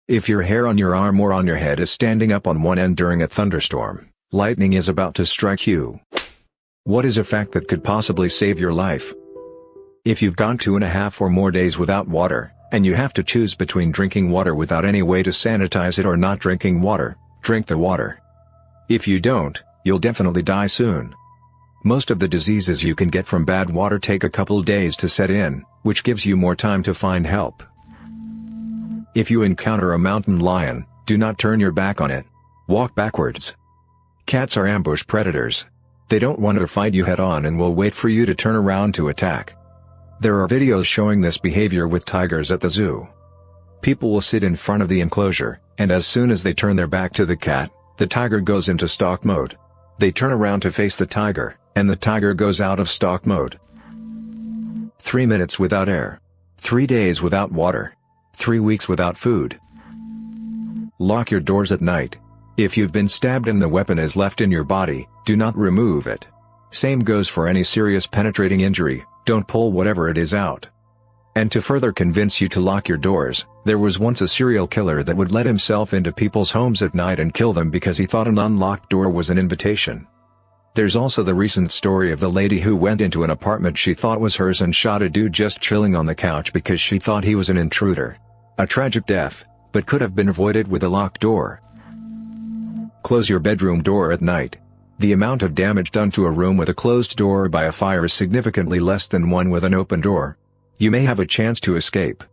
If your hair on your arm or on your head is standing up on one end during a thunderstorm, lightning is about to strike you. What is a fact that could possibly save your life? If you've gone 2.5 or more days without water, and you have to choose between drinking water without any way to sanitize it or not drinking water, drink the water. If you don't, you'll definitely die soon. Most of the diseases you can get from bad water take a couple days to set in, which gives you more time to find help. If you encounter a mountain lion, do not turn your back on it. Walk backwards. Cats are ambush predators. They don't want to fight you head-on and will wait for you to turn around to attack. There are videos showing this behavior with tigers at the zoo. People will sit in front of the enclosure, and as soon as they turn their back to the cat, the tiger goes into stalk mode. They turn around to face the tiger, and the tiger goes out of stalk mode. 3 minutes without air. 3 days without water. 3 weeks without food. Lock your doors at night. If you've been stabbed and the weapon is left in your body, do not remove it. Same goes for any serious penetrating injury, don't pull whatever it is out. And to further convince you to lock your doors, there was once a serial killer that would let himself into people's homes at night and kill them because he thought an unlocked door was an invitation. There's also the recent story of the lady who went into an apartment she thought was hers and shot a dude just chilling on the couch because she thought he was an intruder. A tragic death, but could have been avoided with a locked door. Close your bedroom door at night. The amount of damage done to a room with a closed door by a fire is significantly less than one with an open door. You may have a chance to escape.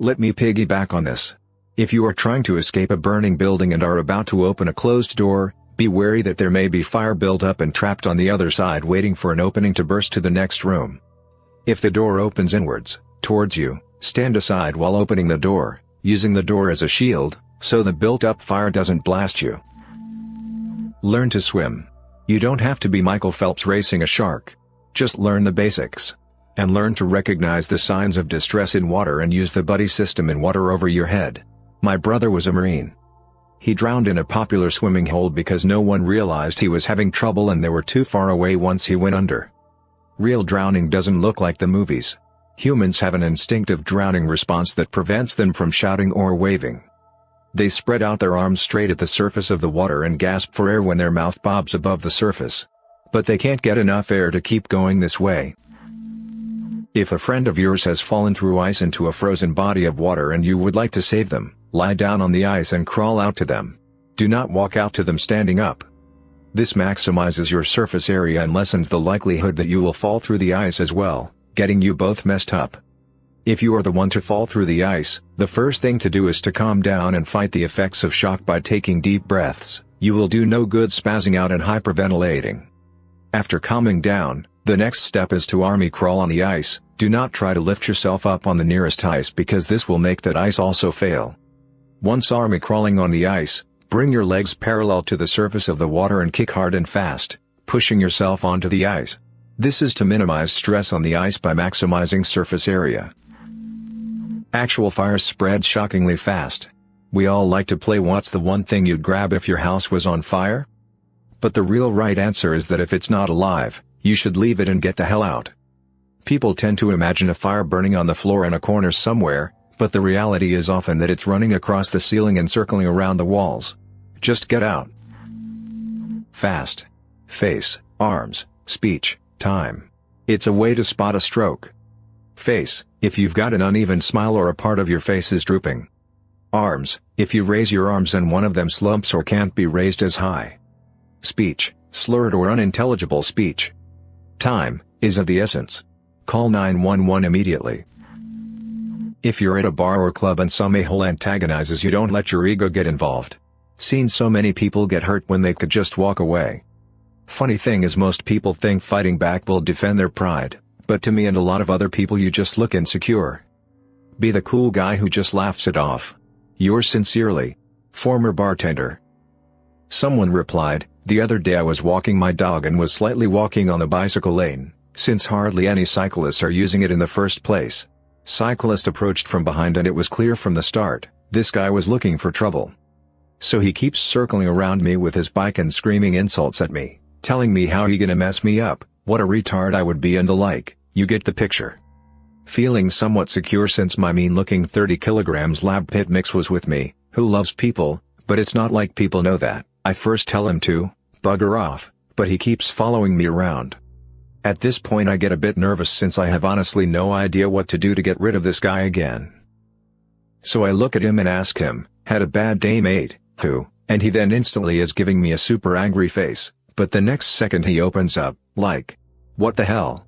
Let me piggyback on this. If you are trying to escape a burning building and are about to open a closed door, be wary that there may be fire built up and trapped on the other side waiting for an opening to burst to the next room. If the door opens inwards, towards you, stand aside while opening the door, using the door as a shield, so the built-up fire doesn't blast you. Learn to swim. You don't have to be Michael Phelps racing a shark. Just learn the basics. And learn to recognize the signs of distress in water and use the buddy system in water over your head. My brother was a Marine. He drowned in a popular swimming hole because no one realized he was having trouble and they were too far away once he went under. Real drowning doesn't look like the movies. Humans have an instinctive drowning response that prevents them from shouting or waving. They spread out their arms straight at the surface of the water and gasp for air when their mouth bobs above the surface. But they can't get enough air to keep going this way. If a friend of yours has fallen through ice into a frozen body of water and you would like to save them, lie down on the ice and crawl out to them. Do not walk out to them standing up. This maximizes your surface area and lessens the likelihood that you will fall through the ice as well, getting you both messed up. If you are the one to fall through the ice, the first thing to do is to calm down and fight the effects of shock by taking deep breaths. You will do no good spazzing out and hyperventilating. After calming down, the next step is to army crawl on the ice. Do not try to lift yourself up on the nearest ice because this will make that ice also fail. Once army crawling on the ice, bring your legs parallel to the surface of the water and kick hard and fast, pushing yourself onto the ice. This is to minimize stress on the ice by maximizing surface area. Actual fire spreads shockingly fast. We all like to play what's the one thing you'd grab if your house was on fire? But the real right answer is that if it's not alive, you should leave it and get the hell out. People tend to imagine a fire burning on the floor in a corner somewhere, but the reality is often that it's running across the ceiling and circling around the walls. Just get out. Fast. Face, arms, speech, time. It's a way to spot a stroke. Face, if you've got an uneven smile or a part of your face is drooping. Arms, if you raise your arms and one of them slumps or can't be raised as high. Speech, slurred or unintelligible speech. Time is of the essence. Call 911 immediately. If you're at a bar or club and some a-hole antagonizes you, don't let your ego get involved. Seen so many people get hurt when they could just walk away. Funny thing is most people think fighting back will defend their pride, but to me and a lot of other people you just look insecure. Be the cool guy who just laughs it off. Yours sincerely, former bartender. Someone replied, the other day I was walking my dog and was slightly walking on the bicycle lane, since hardly any cyclists are using it in the first place. Cyclist approached from behind and it was clear from the start, this guy was looking for trouble. So he keeps circling around me with his bike and screaming insults at me, telling me how he gonna mess me up, what a retard I would be and the like. You get the picture. Feeling somewhat secure since my mean-looking 30 kilograms lab pit mix was with me, who loves people, but it's not like people know that. I first tell him to bugger off, but he keeps following me around. At this point I get a bit nervous since I have honestly no idea what to do to get rid of this guy again. So I look at him and ask him, "Had a bad day, mate?" "Who?" And he then instantly is giving me a super angry face, but the next second he opens up, like, what the hell?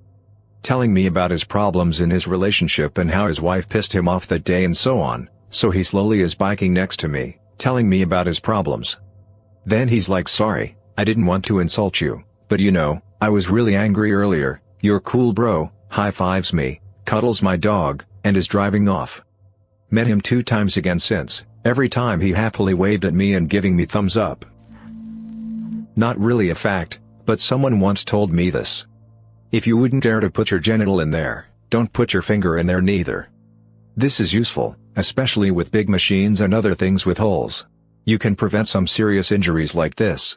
Telling me about his problems in his relationship and how his wife pissed him off that day and so on, so he slowly is biking next to me, telling me about his problems. Then he's like, "Sorry, I didn't want to insult you, but you know, I was really angry earlier." "You're cool bro," high fives me, cuddles my dog, and is driving off. Met him 2 times again since, every time he happily waved at me and giving me thumbs up. Not really a fact, but someone once told me this. If you wouldn't dare to put your genital in there, don't put your finger in there neither. This is useful, especially with big machines and other things with holes. You can prevent some serious injuries like this.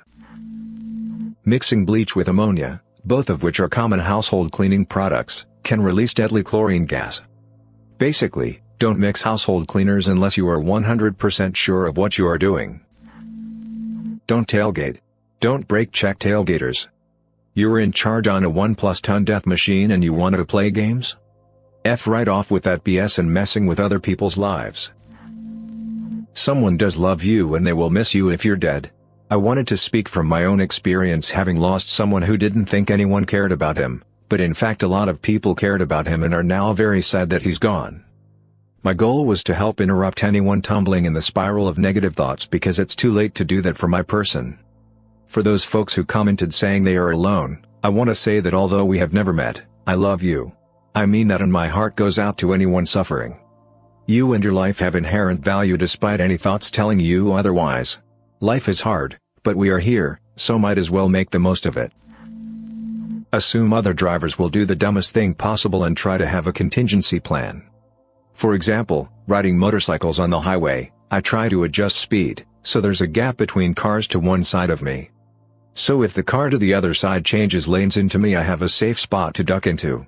Mixing bleach with ammonia, both of which are common household cleaning products, can release deadly chlorine gas. Basically, don't mix household cleaners unless you are 100% sure of what you are doing. Don't tailgate. Don't brake check tailgaters. You're in charge on a 1+ ton death machine and you wanted to play games? F right off with that BS and messing with other people's lives. Someone does love you and they will miss you if you're dead. I wanted to speak from my own experience, having lost someone who didn't think anyone cared about him, but in fact a lot of people cared about him and are now very sad that he's gone. My goal was to help interrupt anyone tumbling in the spiral of negative thoughts because it's too late to do that for my person. For those folks who commented saying they are alone, I want to say that although we have never met, I love you. I mean that, and my heart goes out to anyone suffering. You and your life have inherent value despite any thoughts telling you otherwise. Life is hard, but we are here, so might as well make the most of it. Assume other drivers will do the dumbest thing possible and try to have a contingency plan. For example, riding motorcycles on the highway, I try to adjust speed, so there's a gap between cars to one side of me. So if the car to the other side changes lanes into me, I have a safe spot to duck into.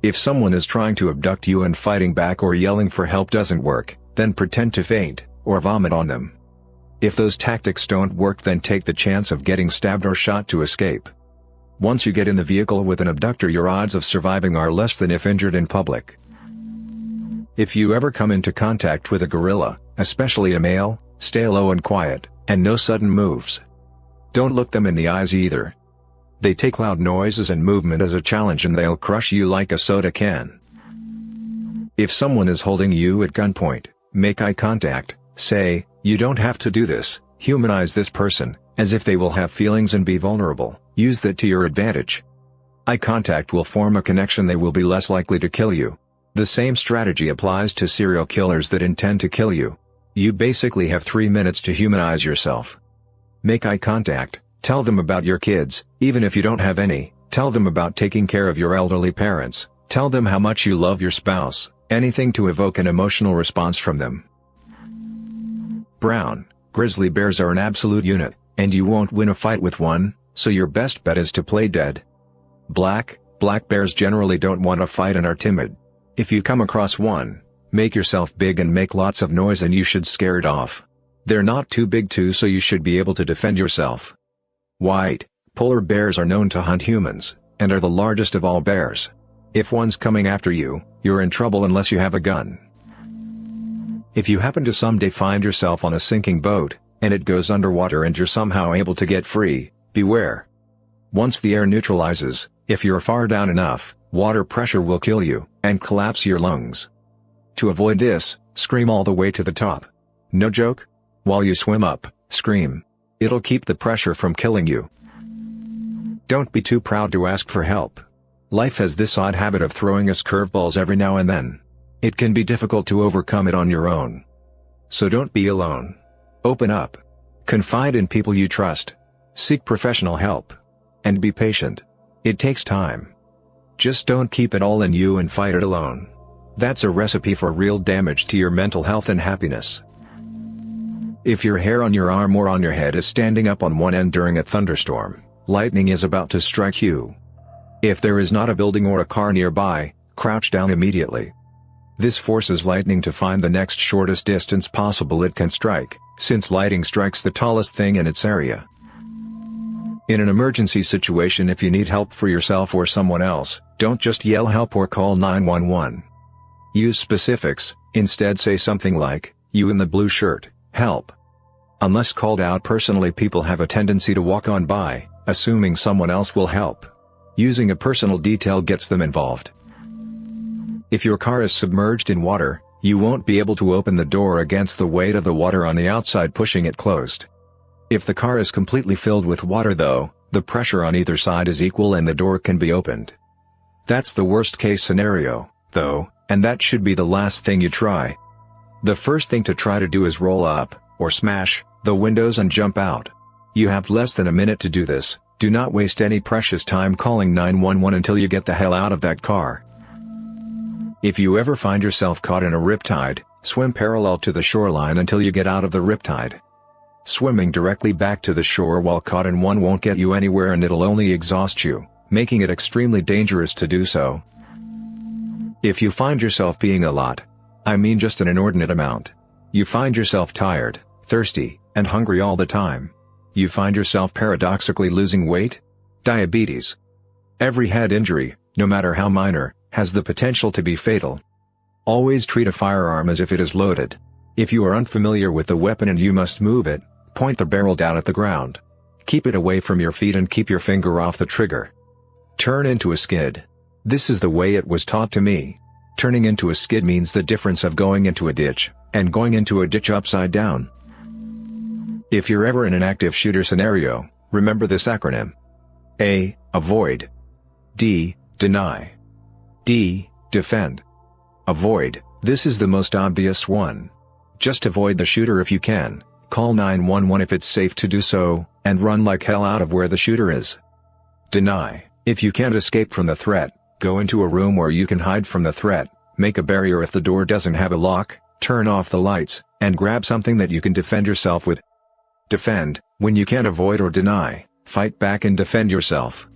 If someone is trying to abduct you and fighting back or yelling for help doesn't work, then pretend to faint, or vomit on them. If those tactics don't work, then take the chance of getting stabbed or shot to escape. Once you get in the vehicle with an abductor, your odds of surviving are less than if injured in public. If you ever come into contact with a gorilla, especially a male, stay low and quiet, and no sudden moves. Don't look them in the eyes either. They take loud noises and movement as a challenge and they'll crush you like a soda can. If someone is holding you at gunpoint, make eye contact, say, "You don't have to do this," humanize this person, as if they will have feelings and be vulnerable, use that to your advantage. Eye contact will form a connection, they will be less likely to kill you. The same strategy applies to serial killers that intend to kill you. You basically have 3 minutes to humanize yourself. Make eye contact, tell them about your kids, even if you don't have any, tell them about taking care of your elderly parents, tell them how much you love your spouse, anything to evoke an emotional response from them. Brown, grizzly bears are an absolute unit, and you won't win a fight with one, so your best bet is to play dead. Black bears generally don't want to fight and are timid. If you come across one, make yourself big and make lots of noise and you should scare it off. They're not too big too, so you should be able to defend yourself. White, polar bears are known to hunt humans, and are the largest of all bears. If one's coming after you, you're in trouble unless you have a gun. If you happen to someday find yourself on a sinking boat, and it goes underwater and you're somehow able to get free, beware. Once the air neutralizes, if you're far down enough, water pressure will kill you, and collapse your lungs. To avoid this, scream all the way to the top. No joke? While you swim up, scream. It'll keep the pressure from killing you. Don't be too proud to ask for help. Life has this odd habit of throwing us curveballs every now and then. It can be difficult to overcome it on your own. So don't be alone. Open up. Confide in people you trust. Seek professional help. And be patient. It takes time. Just don't keep it all in you and fight it alone. That's a recipe for real damage to your mental health and happiness. If your hair on your arm or on your head is standing up on one end during a thunderstorm, lightning is about to strike you. If there is not a building or a car nearby, crouch down immediately. This forces lightning to find the next shortest distance possible it can strike, since lightning strikes the tallest thing in its area. In an emergency situation, if you need help for yourself or someone else, don't just yell help or call 911. Use specifics. Instead say something like, "You in the blue shirt, help." Unless called out personally, people have a tendency to walk on by, assuming someone else will help. Using a personal detail gets them involved. If your car is submerged in water, you won't be able to open the door against the weight of the water on the outside pushing it closed. If the car is completely filled with water though, the pressure on either side is equal and the door can be opened. That's the worst case scenario, though, and that should be the last thing you try. The first thing to try to do is roll up, or smash, the windows and jump out. You have less than a minute to do this. Do not waste any precious time calling 911 until you get the hell out of that car. If you ever find yourself caught in a riptide, swim parallel to the shoreline until you get out of the riptide. Swimming directly back to the shore while caught in one won't get you anywhere and it'll only exhaust you, making it extremely dangerous to do so. If you find yourself peeing a lot, I mean just an inordinate amount. You find yourself tired, thirsty, and hungry all the time. You find yourself paradoxically losing weight? Diabetes. Every head injury, no matter how minor, has the potential to be fatal. Always treat a firearm as if it is loaded. If you are unfamiliar with the weapon and you must move it, point the barrel down at the ground. Keep it away from your feet and keep your finger off the trigger. Turn into a skid. This is the way it was taught to me. Turning into a skid means the difference of going into a ditch, and going into a ditch upside down. If you're ever in an active shooter scenario, remember this acronym. A. Avoid. D. Deny. D. Defend. Avoid. This is the most obvious one. Just avoid the shooter if you can, call 911 if it's safe to do so, and run like hell out of where the shooter is. Deny. If you can't escape from the threat, go into a room where you can hide from the threat, make a barrier if the door doesn't have a lock, turn off the lights, and grab something that you can defend yourself with. Defend. When you can't avoid or deny, fight back and defend yourself.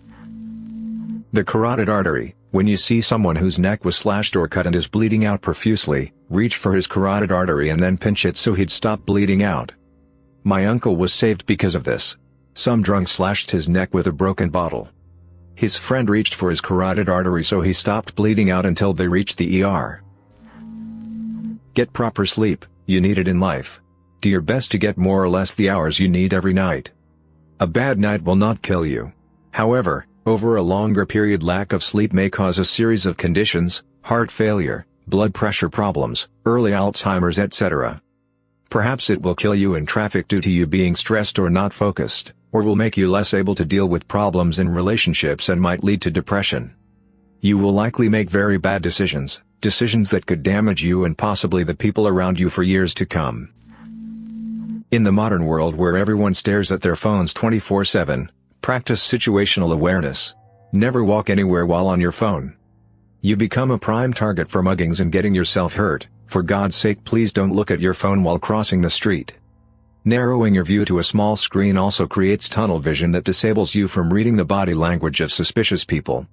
The carotid artery. When you see someone whose neck was slashed or cut and is bleeding out profusely, reach for his carotid artery and then pinch it so he'd stop bleeding out. My uncle was saved because of this. Some drunk slashed his neck with a broken bottle. His friend reached for his carotid artery so he stopped bleeding out until they reached the ER. Get proper sleep. You need it in life. Do your best to get more or less the hours you need every night. A bad night will not kill you. However, over a longer period, lack of sleep may cause a series of conditions: heart failure, blood pressure problems, early Alzheimer's, etc. Perhaps it will kill you in traffic due to you being stressed or not focused, or will make you less able to deal with problems in relationships and might lead to depression. You will likely make very bad decisions that could damage you and possibly the people around you for years to come. In the modern world where everyone stares at their phones 24/7, practice situational awareness. Never walk anywhere while on your phone. You become a prime target for muggings and getting yourself hurt. For God's sake, please don't look at your phone while crossing the street. Narrowing your view to a small screen also creates tunnel vision that disables you from reading the body language of suspicious people.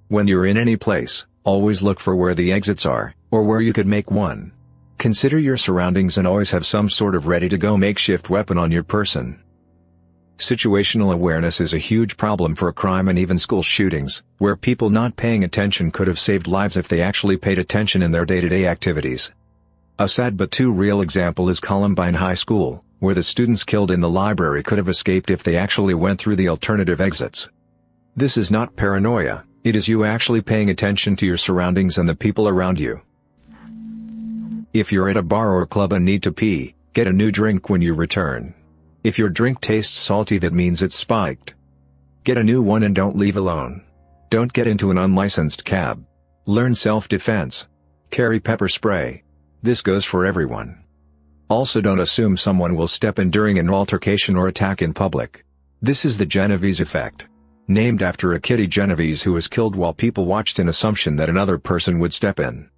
When you're in any place, always look for where the exits are, or where you could make one. Consider your surroundings and always have some sort of ready-to-go makeshift weapon on your person. Situational awareness is a huge problem for crime and even school shootings, where people not paying attention could have saved lives if they actually paid attention in their day-to-day activities. A sad but too real example is Columbine High School, where the students killed in the library could have escaped if they actually went through the alternative exits. This is not paranoia, it is you actually paying attention to your surroundings and the people around you. If you're at a bar or club and need to pee, get a new drink when you return. If your drink tastes salty, that means it's spiked. Get a new one and don't leave alone. Don't get into an unlicensed cab. Learn self-defense. Carry pepper spray. This goes for everyone. Also, don't assume someone will step in during an altercation or attack in public. This is the Genovese effect. Named after a Kitty Genovese who was killed while people watched in assumption that another person would step in.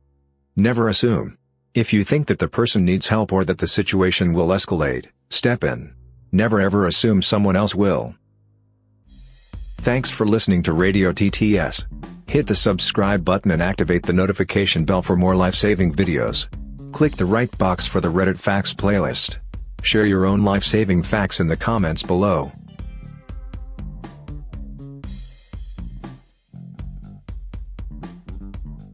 Never assume. If you think that the person needs help or that the situation will escalate, step in. Never ever assume someone else will. Thanks for listening to Radio TTS. Hit the subscribe button and activate the notification bell for more life-saving videos. Click the right box for the Reddit Facts playlist. Share your own life-saving facts in the comments below.